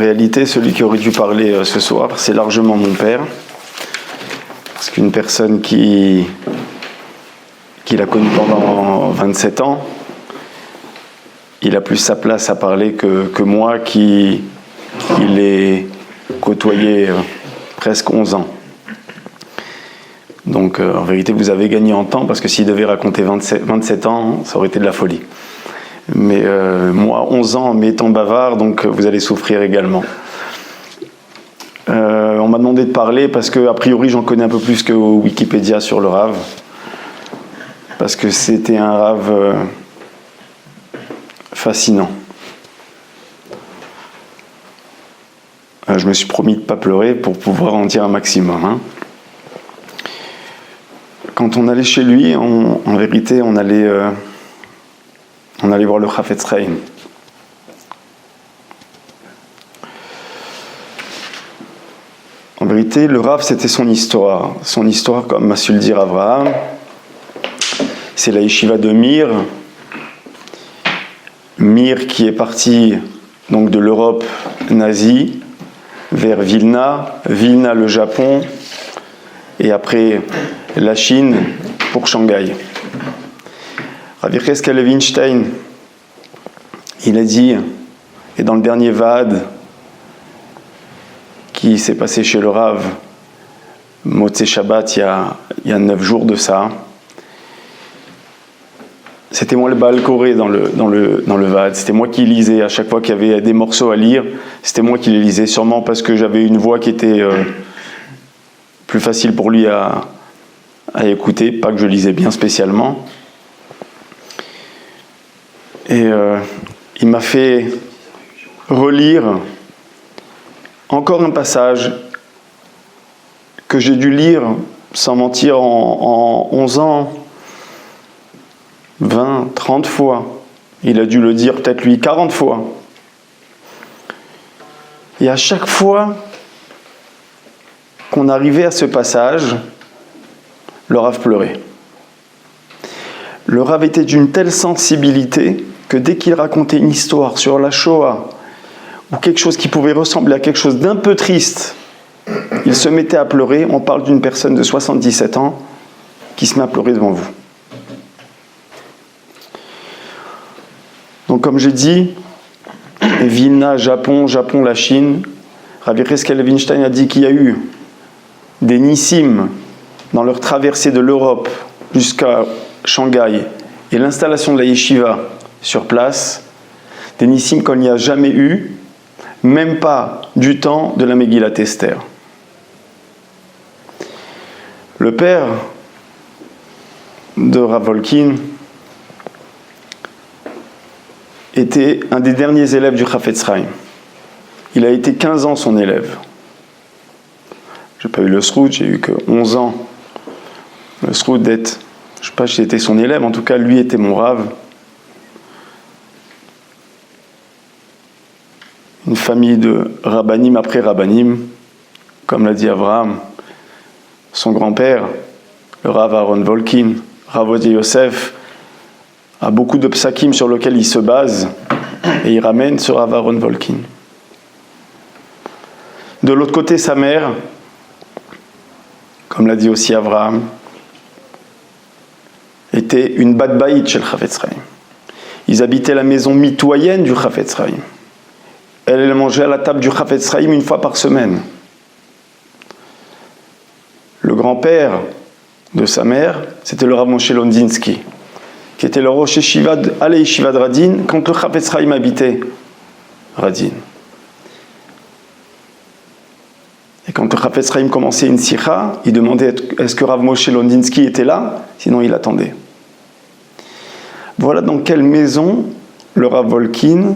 réalité, celui qui aurait dû parler ce soir, c'est largement mon père. Parce qu'une personne qui l'a connu pendant 27 ans, il a plus sa place à parler que moi qui l'ai côtoyé presque 11 ans. Donc en vérité, vous avez gagné en temps, parce que s'il devait raconter 27 ans, ça aurait été de la folie. Mais moi, 11 ans, mais étant bavard, donc vous allez souffrir également. On m'a demandé de parler parce que, a priori, j'en connais un peu plus que Wikipédia sur le Rav. Parce que c'était un Rav fascinant. Je me suis promis de ne pas pleurer pour pouvoir en dire un maximum. Hein. Quand on allait chez lui, en vérité, on allait voir le Chafetz Chaim. En vérité, le Rav, c'était son histoire. Son histoire, comme m'a su le dire Abraham, c'est la yeshiva de Mir. Mir qui est parti donc de l'Europe nazie vers Vilna, Vilna le Japon, et après la Chine pour Shanghai. Rav Yecheskel Levinstein, il a dit, et dans le dernier Vahad qui s'est passé chez le Rav, Motzei Shabbat, il y a 9 jours de ça, c'était moi le Baal Koré dans le Vahad, c'était moi qui lisais à chaque fois qu'il y avait des morceaux à lire, c'était moi qui les lisais, sûrement parce que j'avais une voix qui était plus facile pour lui à écouter, pas que je lisais bien spécialement. Et il m'a fait relire encore un passage que j'ai dû lire, sans mentir, en 11 ans, 20, 30 fois. Il a dû le dire peut-être lui 40 fois. Et à chaque fois qu'on arrivait à ce passage, le Rav pleurait. Le Rav était d'une telle sensibilité que dès qu'il racontait une histoire sur la Shoah ou quelque chose qui pouvait ressembler à quelque chose d'un peu triste, il se mettait à pleurer. On parle d'une personne de 77 ans qui se met à pleurer devant vous. Donc comme j'ai dit, Vilna, Japon, la Chine, Rav Yecheskel Levinstein a dit qu'il y a eu des nissim dans leur traversée de l'Europe jusqu'à Shanghai et l'installation de la yeshiva sur place, des nissim qu'on n'y a jamais eu, même pas du temps de la Megillat Esther. Le père de Rav Volkin était un des derniers élèves du Chafetz Chaim. Il a été 15 ans son élève. Je n'ai pas eu le srout, j'ai eu que 11 ans. Le srout d'être, je ne sais pas si j'étais son élève, en tout cas lui était mon Rav. Une famille de Rabbanim après Rabbanim, comme l'a dit Abraham, son grand-père, le Rav Aaron Volkin, Rav Odia Yosef, a beaucoup de psakim sur lesquels il se base et il ramène ce Rav Aaron Volkin. De l'autre côté, sa mère, comme l'a dit aussi Abraham, était une bat baït chez le Chafetz Chaim. Ils habitaient la maison mitoyenne du Chafetz Chaim. Elle mangeait à la table du Chafetz Chaim une fois par semaine. Le grand-père de sa mère, c'était le Rav Moshe Londinsky, qui était le Rosh Yeshiva à la Yeshiva de Radin quand le Chafetz Chaim habitait Radin. Et quand le Chafetz Chaim commençait une sikha, il demandait est-ce que Rav Moshe Londinsky était là, sinon il attendait. Voilà dans quelle maison le Rav Volkin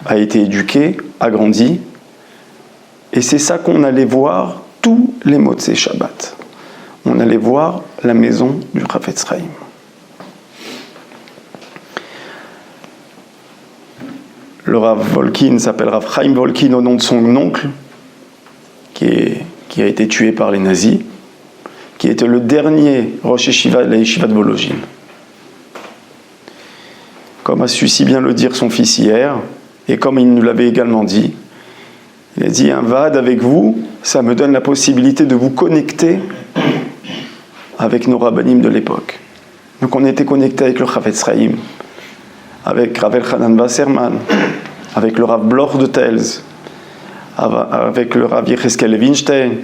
a été éduqué, a grandi, et c'est ça qu'on allait voir tous les Motzei Shabbat. On allait voir la maison du Chafetz Chaim. Le Rav Volkin s'appelle Rav Chaim Volkin au nom de son oncle, qui a été tué par les nazis, qui était le dernier Rosh Yeshiva de la Yeshiva de Volojine. Comme a su si bien le dire son fils hier, Et comme il nous l'avait également dit, il a dit, un Vahad avec vous, ça me donne la possibilité de vous connecter avec nos rabbinim de l'époque. Donc on était connectés avec le Chafetz Chaim, avec Rav Elchanan Wasserman, avec le Rav Bloch de Telz, avec le Rav Yecheskel Levinstein,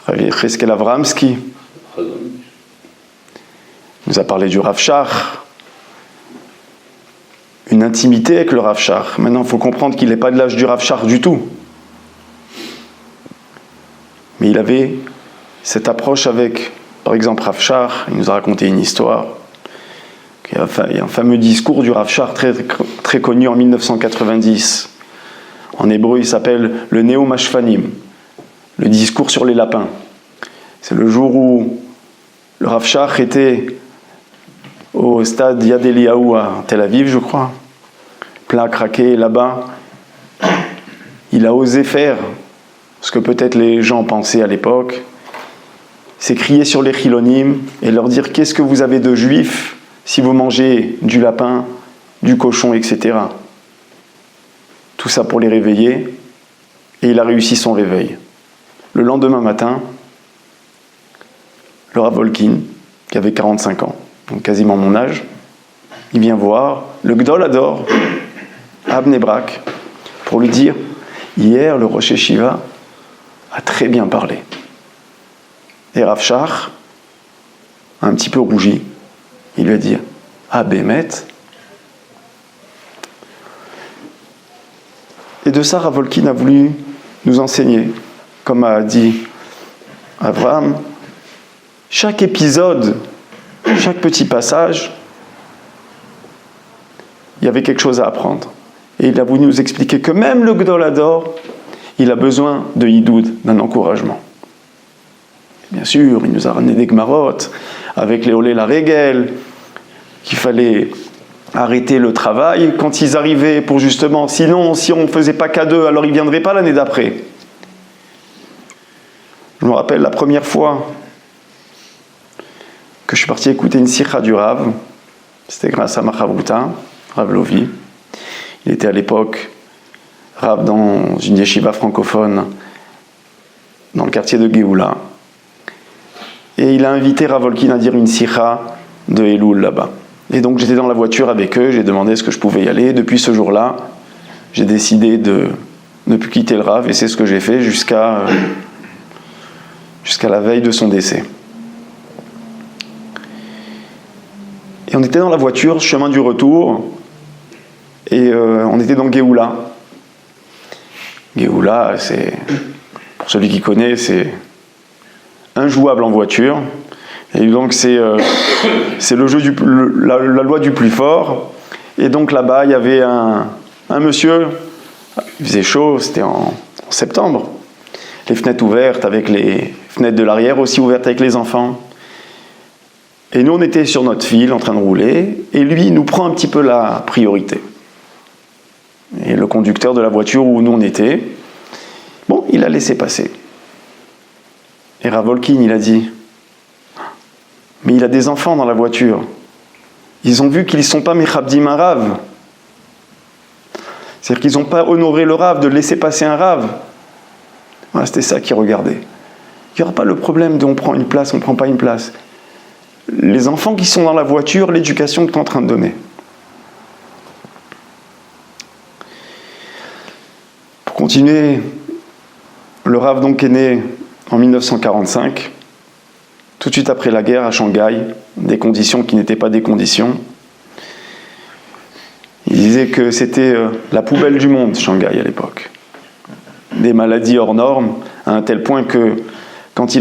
Rav Yecheskel Avramsky. Il nous a parlé du Rav Shach. Une intimité avec le Rav Shach. Maintenant, il faut comprendre qu'il n'est pas de l'âge du Rav Shach du tout. Mais il avait cette approche avec, par exemple, Rav Shach. Il nous a raconté une histoire. Il y a un fameux discours du Rav Shach très, très connu en 1990. En hébreu, il s'appelle le Neo Mashfanim, le discours sur les lapins. C'est le jour où le Rav Shach était au stade Yad Eliyahu à Tel Aviv, je crois, plein à craquer là-bas. Il a osé faire ce que peut-être les gens pensaient à l'époque, c'est crier sur les chilonim et leur dire « Qu'est-ce que vous avez de juif si vous mangez du lapin, du cochon, etc. » Tout ça pour les réveiller, et il a réussi son réveil. Le lendemain matin, le Rav Volkin, qui avait 45 ans, donc quasiment mon âge, il vient voir le Gdol Hador à Bnei Brak pour lui dire « Hier, le Rosh Yeshiva a très bien parlé. » Et Rav Shach a un petit peu rougi. Il lui a dit « Ah, Bémet ?» Et de ça, Rav Volkin a voulu nous enseigner. Comme a dit Abraham, chaque épisode, chaque petit passage, il y avait quelque chose à apprendre. Et il a voulu nous expliquer que même le Gdol Hador, il a besoin de hidoud, d'un encouragement. Et bien sûr, il nous a ramené des Gmarot, avec les Olé la Régel, qu'il fallait arrêter le travail quand ils arrivaient pour justement, sinon, si on ne faisait pas qu'à deux, alors ils ne viendraient pas l'année d'après. Je me rappelle la première fois que je suis parti écouter une sikha du Rav, c'était grâce à ma chavruta, Rav Lovi. Il était à l'époque Rav dans une yeshiva francophone dans le quartier de Géoula. Et il a invité Rav Volkin à dire une sikha de Elul là-bas. Et donc j'étais dans la voiture avec eux, j'ai demandé est-ce que je pouvais y aller. Depuis ce jour-là, j'ai décidé de ne plus quitter le Rav, et c'est ce que j'ai fait jusqu'à la veille de son décès. Et on était dans la voiture, chemin du retour, et on était dans Géoula. Géoula, c'est, pour celui qui connaît, c'est injouable en voiture. Et donc c'est le jeu la loi du plus fort. Et donc là-bas, il y avait un monsieur, il faisait chaud, c'était en septembre, les fenêtres ouvertes, avec les fenêtres de l'arrière aussi ouvertes avec les enfants. Et nous, on était sur notre file en train de rouler, et lui, il nous prend un petit peu la priorité. Et le conducteur de la voiture où nous on était, bon, il a laissé passer. Et Rav Volkin, il a dit, mais il a des enfants dans la voiture. Ils ont vu qu'ils ne sont pas mechabdim un Rav. C'est-à-dire qu'ils n'ont pas honoré le Rav de laisser passer un Rav. Voilà, c'était ça qu'ils regardaient. Il n'y aura pas le problème de on prend une place, on ne prend pas une place. Les enfants qui sont dans la voiture, l'éducation que tu es en train de donner. Pour continuer, le Rav donc est né en 1945. Tout de suite après la guerre à Shanghai, des conditions qui n'étaient pas des conditions. Il disait que c'était la poubelle du monde, Shanghai à l'époque. Des maladies hors normes, à un tel point que quand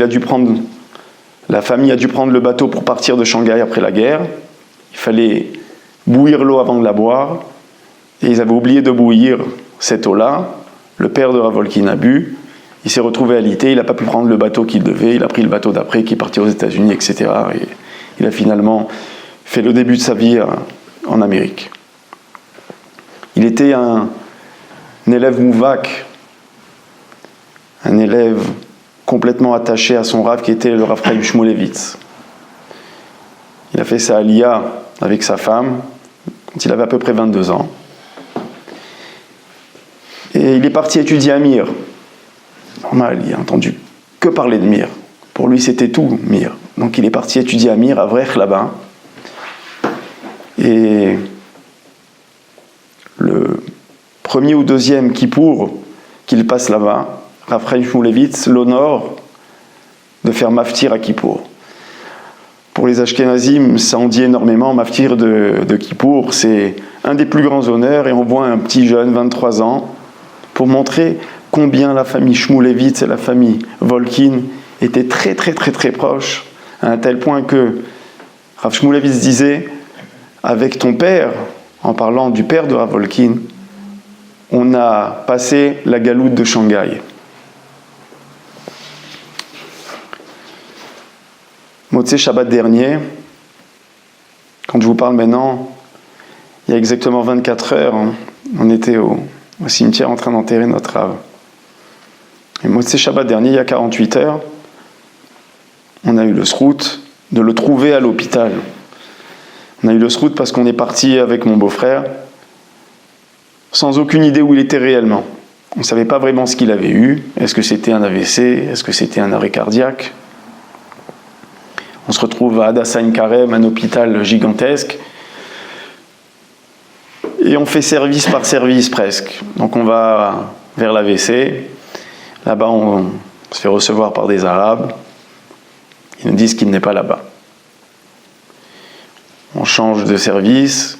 la famille a dû prendre le bateau pour partir de Shanghai après la guerre, il fallait bouillir l'eau avant de la boire, et ils avaient oublié de bouillir cette eau-là. Le père de Rav Volkin a bu. Il s'est retrouvé alité, il n'a pas pu prendre le bateau qu'il devait, il a pris le bateau d'après qui est parti aux États-Unis, etc. Et il a finalement fait le début de sa vie en Amérique. Il était un élève mouvak, un élève complètement attaché à son Rav qui était le Rav Chaim Shmulevitz. Il a fait sa aliyah avec sa femme quand il avait à peu près 22 ans. Et il est parti étudier à Mir. Normal, il a entendu que parler de Mir. Pour lui, c'était tout, Mir. Donc il est parti étudier à Mir, à Vrech, là-bas. Et le premier ou deuxième Kippour qu'il passe là-bas, Rav Chaim Shmulevitz l'honore de faire maftir à Kippour. Pour les Ashkenazim, ça en dit énormément. Maftir de Kippour, c'est un des plus grands honneurs, et on voit un petit jeune, 23 ans, pour montrer combien la famille Shmulevitz et la famille Volkin étaient très très très très proches, à un tel point que Rav Shmulevitz disait, avec ton père, en parlant du père de Rav Volkin, on a passé la galoute de Shanghai. Motzei Shabbat dernier, quand je vous parle maintenant, il y a exactement 24 heures, on était au cimetière en train d'enterrer notre Rav. Et Motzei Shabbat dernier, il y a 48 heures, on a eu le srout de le trouver à l'hôpital. On a eu le srout parce qu'on est parti avec mon beau-frère, sans aucune idée où il était réellement. On ne savait pas vraiment ce qu'il avait eu. Est-ce que c'était un AVC? Est-ce que c'était un arrêt cardiaque? On se retrouve à Hadassah Ein Karem, un hôpital gigantesque. Et on fait service par service presque. Donc on va vers l'AVC. Là-bas, on se fait recevoir par des Arabes. Ils nous disent qu'il n'est pas là-bas. On change de service.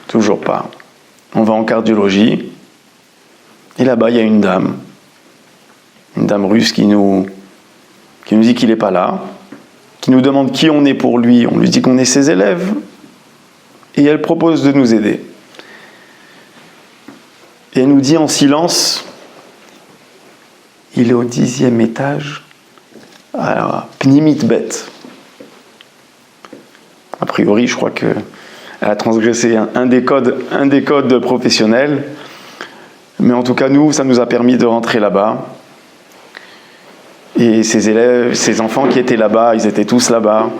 Toujours pas. On va en cardiologie. Et là-bas, il y a une dame russe qui nous dit qu'il n'est pas là, qui nous demande qui on est pour lui. On lui dit qu'on est ses élèves. Et elle propose de nous aider. Et elle nous dit en silence, il est au 10e étage, à Pnimit Bet. A priori, je crois qu'elle a transgressé un des codes professionnels. Mais en tout cas, nous, ça nous a permis de rentrer là-bas. Et ces élèves, ces enfants qui étaient là-bas, ils étaient tous là-bas.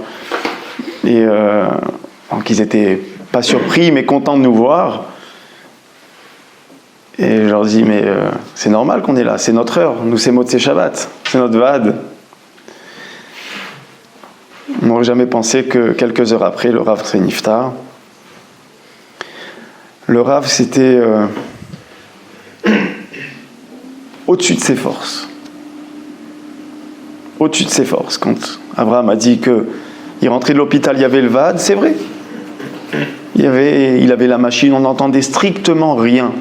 Et donc ils n'étaient pas surpris, mais contents de nous voir. Et je leur dis, mais c'est normal qu'on est là, c'est notre heure. Nous, c'est Motzei Shabbat, c'est notre Vade. On n'aurait jamais pensé que quelques heures après, le Rav serait niftar. Le Rav, c'était au-dessus de ses forces. Au-dessus de ses forces. Quand Abraham a dit qu'il rentrait de l'hôpital, il y avait le Vade, c'est vrai. Il avait la machine, on n'entendait strictement rien.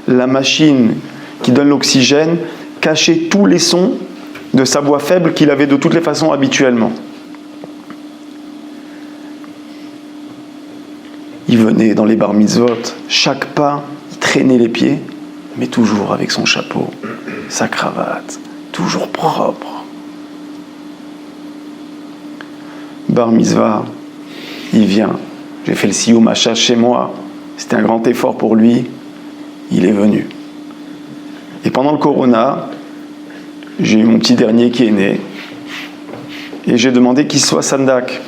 La machine qui donne l'oxygène cachait tous les sons de sa voix faible qu'il avait de toutes les façons habituellement. Il venait dans les bar mitzvot, chaque pas, il traînait les pieds, mais toujours avec son chapeau, sa cravate, toujours propre. Bar mitzvah, il vient. J'ai fait le siyum hachach chez moi, c'était un grand effort pour lui, il est venu. Et pendant le corona, j'ai eu mon petit dernier qui est né, et j'ai demandé qu'il soit sandak.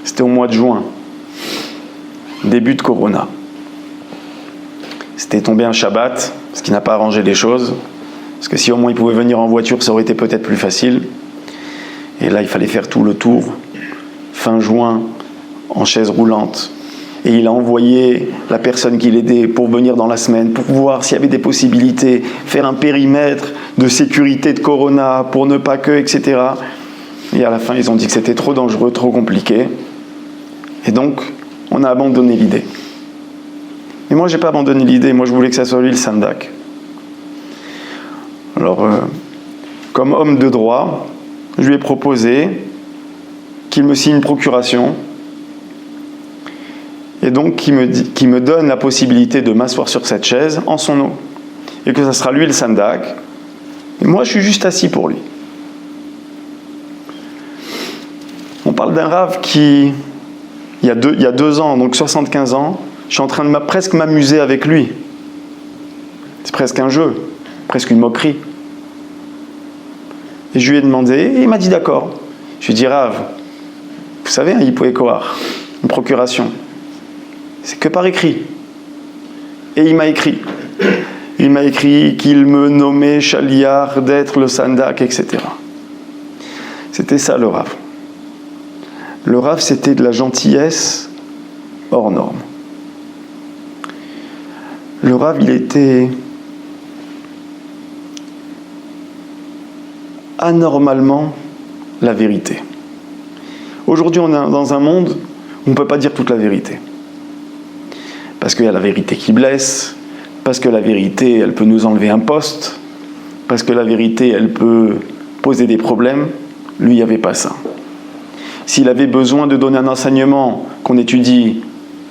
C'était au mois de juin. Début de Corona. C'était tombé un Shabbat, ce qui n'a pas arrangé les choses, parce que si au moins il pouvait venir en voiture, ça aurait été peut-être plus facile. Et là, il fallait faire tout le tour, fin juin, en chaise roulante. Et il a envoyé la personne qui l'aidait pour venir dans la semaine, pour voir s'il y avait des possibilités, faire un périmètre de sécurité de Corona, pour ne pas que, etc. Et à la fin, ils ont dit que c'était trop dangereux, trop compliqué. Et donc, on a abandonné l'idée. Mais moi, je n'ai pas abandonné l'idée. Moi, je voulais que ça soit lui le sandak. Alors, comme homme de droit, je lui ai proposé qu'il me signe une procuration et donc qu'il me donne la possibilité de m'asseoir sur cette chaise en son nom. Et que ça sera lui le sandak. Et moi, je suis juste assis pour lui. On parle d'un rave qui... Il y a 2 ans, donc 75 ans, je suis en train de presque m'amuser avec lui. C'est presque un jeu, presque une moquerie. Et je lui ai demandé, et il m'a dit d'accord. Je lui ai dit, Rav, vous savez, un hypoécoar, une procuration, c'est que par écrit. Et il m'a écrit. Il m'a écrit qu'il me nommait Chaliar, d'être le Sandak, etc. C'était ça le Rav. Le Rav, c'était de la gentillesse hors norme. Le Rav, il était anormalement la vérité. Aujourd'hui, on est dans un monde où on ne peut pas dire toute la vérité. Parce qu'il y a la vérité qui blesse, parce que la vérité, elle peut nous enlever un poste, parce que la vérité, elle peut poser des problèmes. Lui, il n'y avait pas ça. S'il avait besoin de donner un enseignement qu'on étudie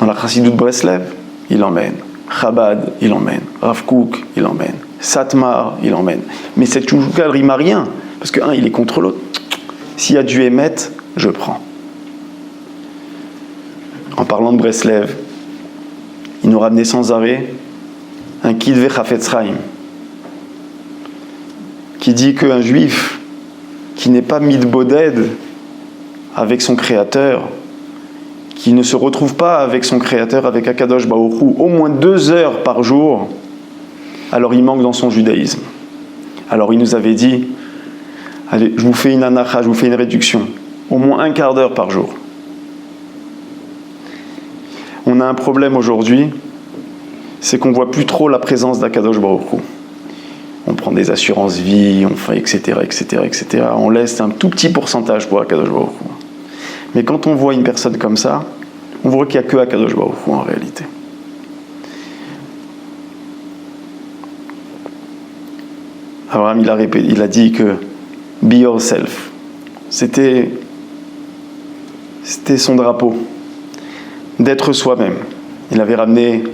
dans la Chassidut Breslev, il l'emmène. Chabad, il l'emmène. Rav Kook, il l'emmène. Satmar, il l'emmène. Mais cette chouchouka, elle rime à rien. Parce que, un, il est contre l'autre. S'il y a du émet, je prends. En parlant de Breslev, il nous ramenait sans arrêt un Kidve Chafetz Chaim qui dit qu'un juif qui n'est pas mitboded avec son créateur, qui ne se retrouve pas avec son créateur, avec Akadosh Baruch Hu, au moins 2 heures par jour, alors il manque dans son judaïsme. Alors il nous avait dit, allez, je vous fais une anacha, je vous fais une réduction, au moins 1/4 d'heure par jour. On a un problème aujourd'hui, c'est qu'on ne voit plus trop la présence d'Akadosh Baruch Hu. On prend des assurances vie, on fait etc., etc., etc. On laisse un tout petit pourcentage pour Akadosh Baruch Hu. Mais quand on voit une personne comme ça, on voit qu'il n'y a que Akadosh Baruch Hu en réalité. Abraham, il a dit que be yourself. C'était son drapeau, d'être soi-même. Il avait ramené,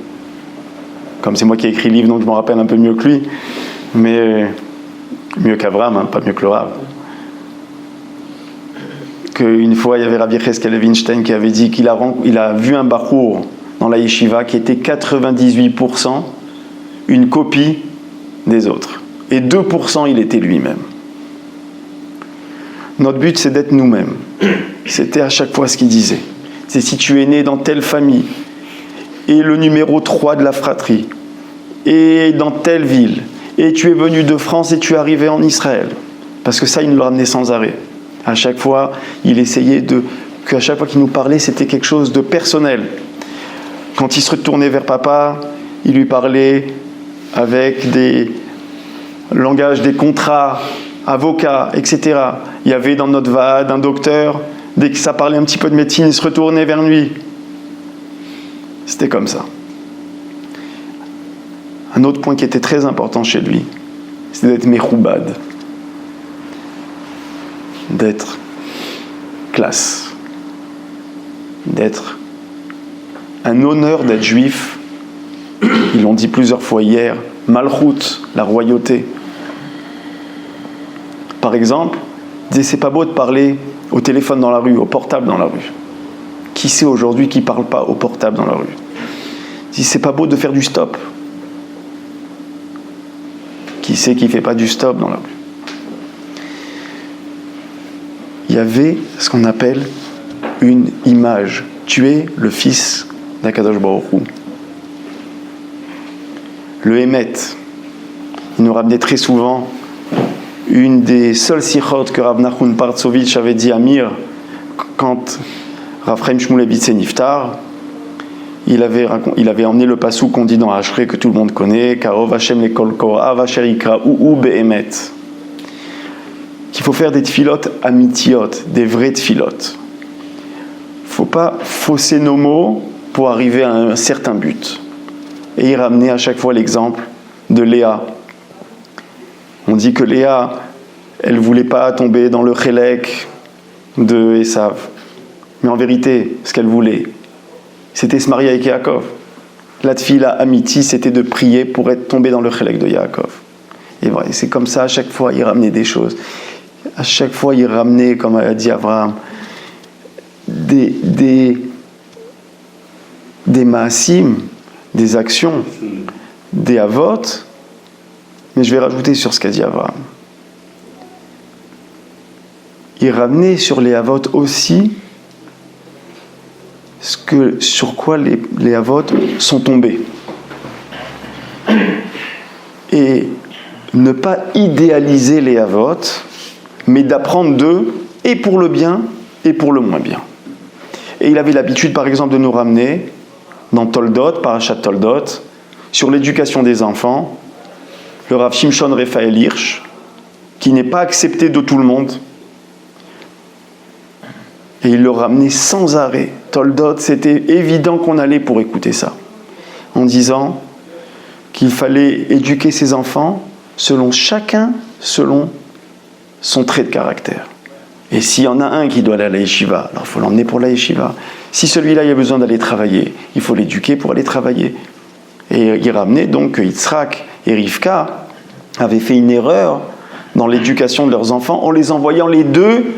comme c'est moi qui ai écrit le livre, donc je m'en rappelle un peu mieux que lui, mais mieux qu'Abraham, hein, pas mieux que le Rav. Qu'une fois, il y avait Rabbi Yecheskel Levinstein qui avait dit qu'il a vu un bachour dans la yeshiva qui était 98% une copie des autres. Et 2% il était lui-même. Notre but, c'est d'être nous-mêmes. C'était à chaque fois ce qu'il disait. C'est si tu es né dans telle famille, et le numéro 3 de la fratrie, et dans telle ville, et tu es venu de France et tu es arrivé en Israël. Parce que ça, il nous le ramenait sans arrêt. À chaque fois, il essayait qu'à chaque fois qu'il nous parlait, c'était quelque chose de personnel. Quand il se retournait vers papa, il lui parlait avec des langages, des contrats, avocats, etc. Il y avait dans notre VAD un docteur, dès que ça parlait un petit peu de médecine, il se retournait vers lui. C'était comme ça. Un autre point qui était très important chez lui, c'est d'être mechoubad, d'être classe, d'être un honneur d'être juif. Ils l'ont dit plusieurs fois hier, Malchut, la royauté. Par exemple, il disait, c'est pas beau de parler au téléphone dans la rue, au portable dans la rue. Qui c'est aujourd'hui qui ne parle pas au portable dans la rue? Il dit, c'est pas beau de faire du stop. Qui c'est qui ne fait pas du stop dans la rue? Il y avait ce qu'on appelle une image. Tu es le fils d'Akadosh Baruch Hu. Le Hémet. Il nous ramenait très souvent une des seules sichot que Rav Nachum Partzovitch avait dit à Mir quand Rav Chaim Shmulevitz est niftar. Il avait emmené le passouk qu'on dit dans Ashrei que tout le monde connaît, Karov Hashem lekol korav asher yikra'uhu be'emet. Qu'il faut faire des tfilotes amitiot, des vraies tfilotes. Il ne faut pas fausser nos mots pour arriver à un certain but. Et il ramenait à chaque fois l'exemple de Léa. On dit que Léa, elle ne voulait pas tomber dans le chélek de Esav. Mais en vérité, ce qu'elle voulait, c'était se marier avec Yaakov. La tfila amiti, c'était de prier pour être tombé dans le chélek de Yaakov. Et voilà, c'est comme ça, à chaque fois, il ramenait des choses. À chaque fois, il ramenait, comme a dit Abraham, des maasim, des actions, des avot. Mais je vais rajouter sur ce qu'a dit Abraham. Il ramenait sur les avot aussi sur quoi les avot sont tombés. ne pas idéaliser les avot, mais d'apprendre d'eux, et pour le bien, et pour le moins bien. Et il avait l'habitude, par exemple, de nous ramener dans Toldot, Parashat Toldot, sur l'éducation des enfants, le Rav Shimshon Raphaël Hirsch, qui n'est pas accepté de tout le monde. Et il le ramenait sans arrêt. Toldot, c'était évident qu'on allait pour écouter ça, en disant qu'il fallait éduquer ses enfants selon son trait de caractère. Et s'il y en a un qui doit aller à la yeshiva, alors il faut l'emmener pour la yeshiva. Si celui-là il a besoin d'aller travailler, il faut l'éduquer pour aller travailler. Et il ramenait donc que Yitzhak et Rivka avaient fait une erreur dans l'éducation de leurs enfants en les envoyant les deux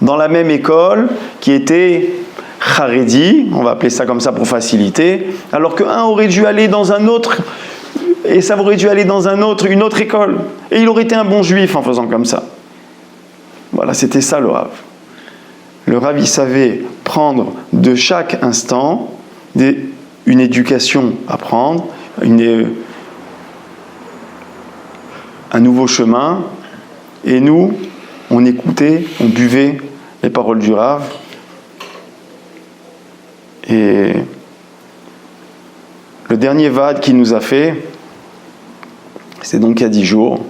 dans la même école qui était Haredi, on va appeler ça comme ça pour faciliter, alors qu'un aurait dû aller dans un autre, et ça aurait dû aller dans une autre école. Et il aurait été un bon juif en faisant comme ça. Voilà, c'était ça le Rav. Le Rav, il savait prendre de chaque instant une éducation à prendre, un nouveau chemin, et nous, on écoutait, on buvait les paroles du Rav. Et le dernier Va'ad qu'il nous a fait, c'est donc il y a 10 jours.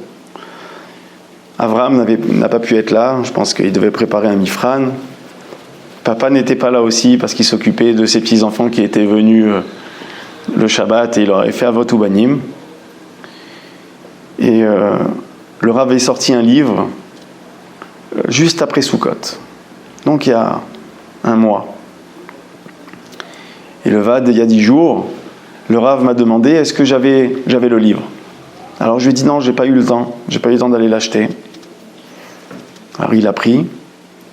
Avraham n'a pas pu être là, je pense qu'il devait préparer un mifran. Papa n'était pas là aussi parce qu'il s'occupait de ses petits-enfants qui étaient venus le Shabbat et il leur avait fait Avot Ubanim. Et le Rav avait sorti un livre juste après Sukkot, donc il y a un mois. Et le Va'ad, il y a 10 jours, le Rav m'a demandé est-ce que j'avais le livre. Alors je lui ai dit non, j'ai pas eu le temps d'aller l'acheter. Alors il a pris,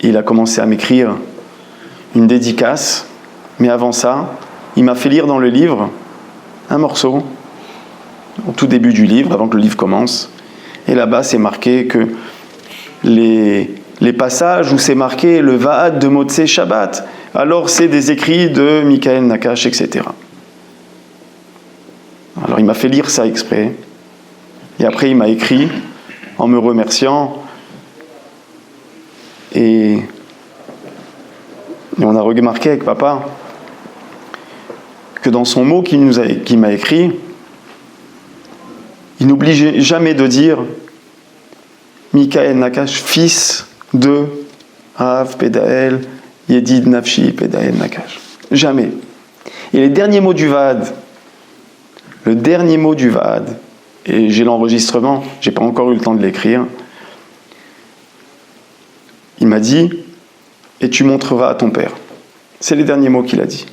et il a commencé à m'écrire une dédicace, mais avant ça, il m'a fait lire dans le livre un morceau, au tout début du livre, avant que le livre commence, et là-bas c'est marqué que les passages où c'est marqué le Va'ad de Motzei Shabbat, alors c'est des écrits de Michael Nakash, etc. Alors il m'a fait lire ça exprès, et après il m'a écrit en me remerciant, et on a remarqué avec papa que dans son mot qu'il m'a écrit, il n'oublie jamais de dire Michael Nakash, fils de Rav Pedael Yedid Nafshi Pedael Nakash. Jamais. Et les derniers mots du Va'ad, et j'ai l'enregistrement, j'ai pas encore eu le temps de l'écrire, il m'a dit et tu montreras à ton père. C'est les derniers mots qu'il a dit.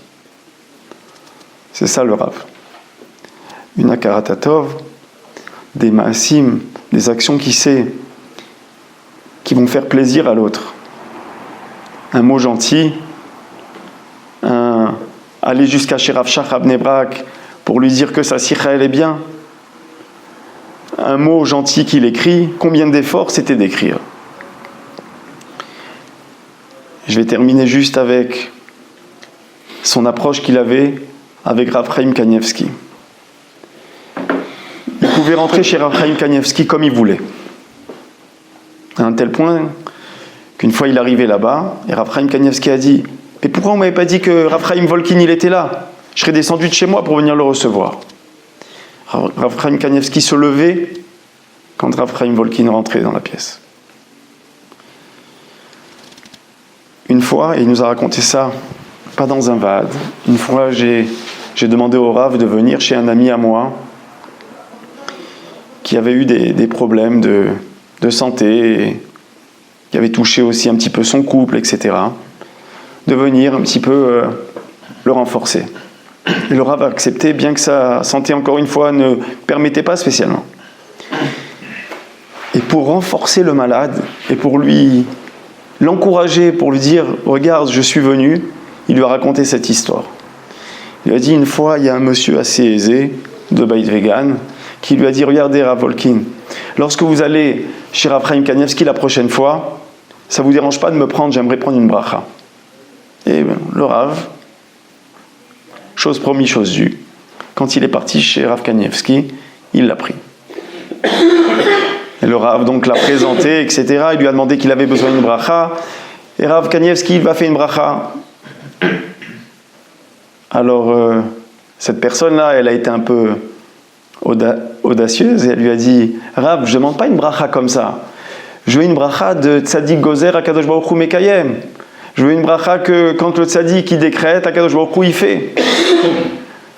C'est ça le Rav. Une akaratatov, des maasim, des actions qui vont faire plaisir à l'autre. Un mot gentil, aller jusqu'à chez Rav Shach Bnei Brak pour lui dire que sa sikha elle est bien. Un mot gentil qu'il écrit, combien d'efforts c'était d'écrire. Je vais terminer juste avec son approche qu'il avait avec Rav Chaim Kanievski. Il pouvait rentrer chez Rav Chaim Kanievski comme il voulait. À un tel point qu'une fois il arrivait là-bas, et Rav Chaim Kanievski a dit « Mais pourquoi on ne m'avait pas dit que Rav Chaim Volkin il était là? Je serais descendu de chez moi pour venir le recevoir. » Rav Chaim Kanievski se levait quand Rav Chaim Volkin rentrait dans la pièce. Une fois, et il nous a raconté ça, pas dans un Va'ad, une fois j'ai demandé au Rav de venir chez un ami à moi qui avait eu des problèmes de santé, et qui avait touché aussi un petit peu son couple, etc. De venir un petit peu le renforcer. Et le Rav a accepté, bien que sa santé, encore une fois, ne permettait pas spécialement. Et pour renforcer le malade, et pour l'encourager, pour lui dire « Regarde, je suis venu », il lui a raconté cette histoire. Il lui a dit une fois, il y a un monsieur assez aisé, de Beit Vegan, qui lui a dit « Regardez, Rav Volkin, lorsque vous allez chez Rav Chaim Kanievski la prochaine fois, ça ne vous dérange pas de me prendre, j'aimerais prendre une bracha. » Et le Rav, chose promise, chose due, quand il est parti chez Rav Kanievski, il l'a pris. Et le Rav donc l'a présenté, etc. Il lui a demandé qu'il avait besoin d'une bracha. Et Rav Kanievski, il va faire une bracha. Alors, cette personne-là, elle a été un peu audacieuse et elle lui a dit « Rav, je ne demande pas une bracha comme ça. Je veux une bracha de Tzadik Gozer Akadosh Baruch Hu Mekayem. Je veux une bracha que quand le Tzadik il décrète, Akadosh Baruch Hu il fait. »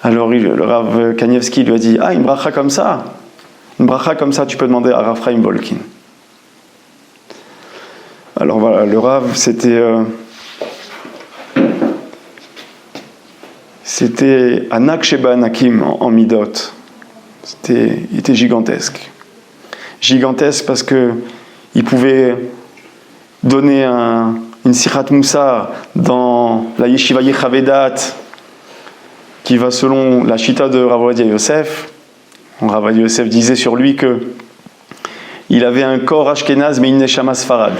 Alors le Rav Kanievski lui a dit « Ah, une bracha comme ça. Une bracha comme ça, tu peux demander à Rav Chaim Volkin. » Alors voilà, le Rav, c'était Anak Sheba Anakim en Midot. Il était gigantesque. Gigantesque parce qu'il pouvait donner une Sirat Moussa dans la Yeshiva Yechavedat qui va selon la Shita de Rav Ovadia Yosef. Rav Ovadia Yosef disait sur lui qu'il avait un corps ashkénaz mais une neshama sfarad.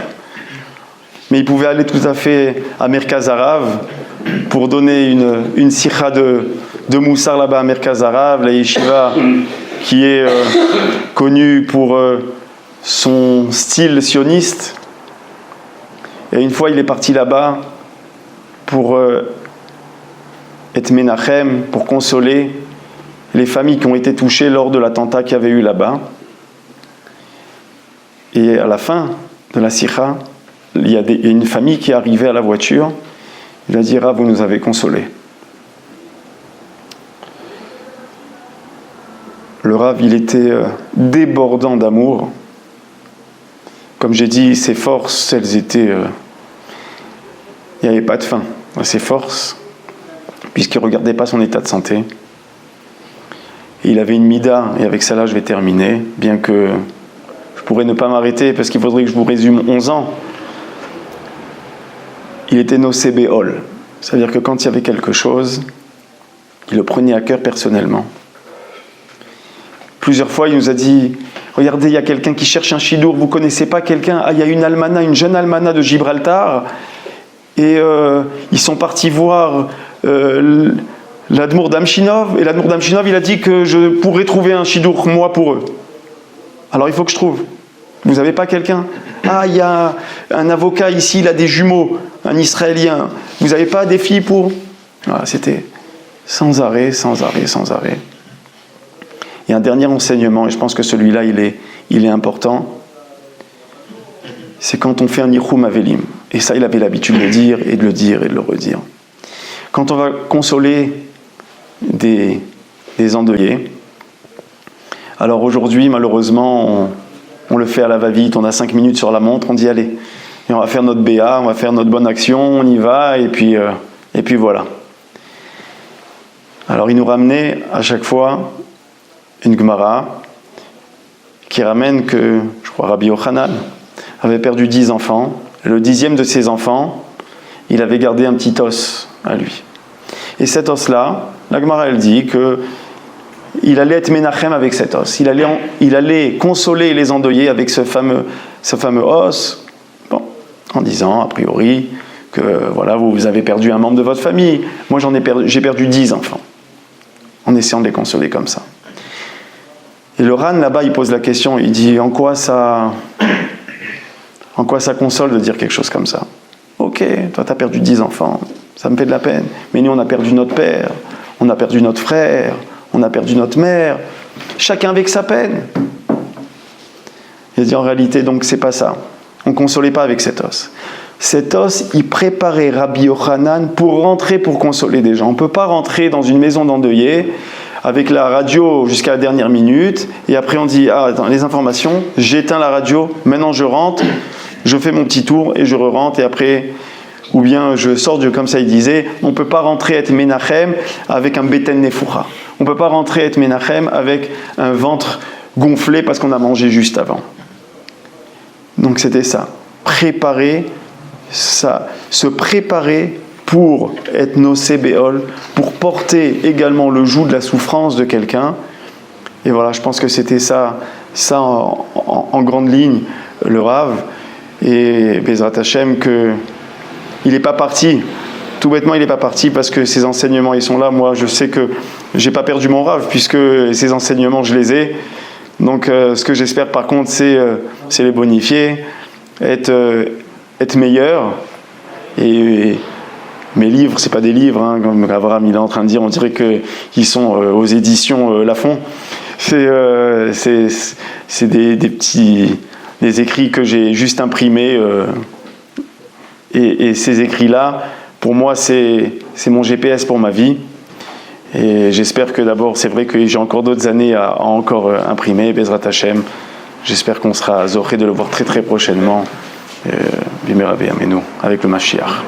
Mais il pouvait aller tout à fait à Merkaz Harav pour donner une sikha de Moussar là-bas à Merkaz Harav, la yeshiva qui est connue pour son style sioniste. Et une fois, il est parti là-bas pour être Menachem, pour consoler les familles qui ont été touchées lors de l'attentat qu'il y avait eu là-bas. Et à la fin de la sikha, il y a une famille qui est arrivée à la voiture. Il a dit « Ah, vous nous avez consolés. » Le Rav, il était débordant d'amour. Comme j'ai dit, ses forces, elles étaient... il n'y avait pas de fin à ses forces, puisqu'il ne regardait pas son état de santé. Et il avait une mida, et avec ça là, je vais terminer, bien que je pourrais ne pas m'arrêter, parce qu'il faudrait que je vous résume 11 ans. Il était nocé béol. C'est-à-dire que quand il y avait quelque chose, il le prenait à cœur personnellement. Plusieurs fois, il nous a dit « Regardez, il y a quelqu'un qui cherche un chidour, vous ne connaissez pas quelqu'un ? Ah, il y a une almana, une jeune almana de Gibraltar, et ils sont partis voir l'Admour d'Amchinov, et l'Admour d'Amchinov, il a dit que je pourrais trouver un chidour, moi, pour eux. Alors il faut que je trouve. Vous n'avez pas quelqu'un ? Ah, il y a un avocat ici, il a des jumeaux, un Israélien. Vous n'avez pas des filles pour... » Voilà, c'était sans arrêt, sans arrêt, sans arrêt. Et un dernier enseignement, et je pense que celui-là, il est important, c'est quand on fait un Nichum Avelim. Et ça, il avait l'habitude de le dire, et de le dire, et de le redire. Quand on va consoler des endeuillés, alors aujourd'hui, malheureusement, on le fait à la va-vite, on a 5 minutes sur la montre, on dit allez, et on va faire notre BA, on va faire notre bonne action, on y va, et puis voilà. Alors il nous ramenait à chaque fois une Gemara qui ramène que, je crois, Rabbi Yochanan avait perdu 10 enfants, et le 10e de ses enfants, il avait gardé un petit os à lui. Et cet os-là, la Gemara elle dit que il allait être Menachem avec cet os. Il allait consoler les endeuillés avec ce fameux os, bon, en disant, a priori, que voilà, vous avez perdu un membre de votre famille. Moi, j'ai perdu 10 enfants. En essayant de les consoler comme ça. Et le Ran, là-bas, il pose la question, il dit, en quoi ça console de dire quelque chose comme ça ? Ok, toi, tu as perdu 10 enfants, ça me fait de la peine. Mais nous, on a perdu notre père, on a perdu notre frère, on a perdu notre mère, chacun avec sa peine. Il dit en réalité, donc c'est pas ça. On ne consolait pas avec cet os. Cet os, il préparait Rabbi Yochanan pour rentrer pour consoler des gens. On ne peut pas rentrer dans une maison d'endeuillés avec la radio jusqu'à la dernière minute et après on dit, ah, attends, les informations, j'éteins la radio, maintenant je rentre, je fais mon petit tour et je re-rentre et après... Ou bien je sors comme ça il disait, on ne peut pas rentrer être Menachem avec un Beten Nefoucha. On ne peut pas rentrer être Menachem avec un ventre gonflé parce qu'on a mangé juste avant. Donc c'était ça. Préparer, ça, se préparer pour être nocé béol, pour porter également le joug de la souffrance de quelqu'un. Et voilà, je pense que c'était ça en grande ligne, le Rav. Et Bezrat Hashem que... Il n'est pas parti. Tout bêtement, il n'est pas parti parce que ses enseignements, ils sont là. Moi, je sais que je n'ai pas perdu mon Rav puisque ces enseignements, je les ai. Donc ce que j'espère par contre, c'est les bonifier, être meilleur. Et mes livres, c'est pas des livres, hein, comme Abraham il est en train de dire, on dirait qu'ils sont aux éditions Lafon. C'est des écrits que j'ai juste imprimés. Et ces écrits-là, pour moi, c'est mon GPS pour ma vie. Et j'espère que d'abord, c'est vrai que j'ai encore d'autres années à encore imprimer, Bezrat Hashem. J'espère qu'on sera zoré de le voir très très prochainement. Bimerabe Amenu, avec le Mashiach.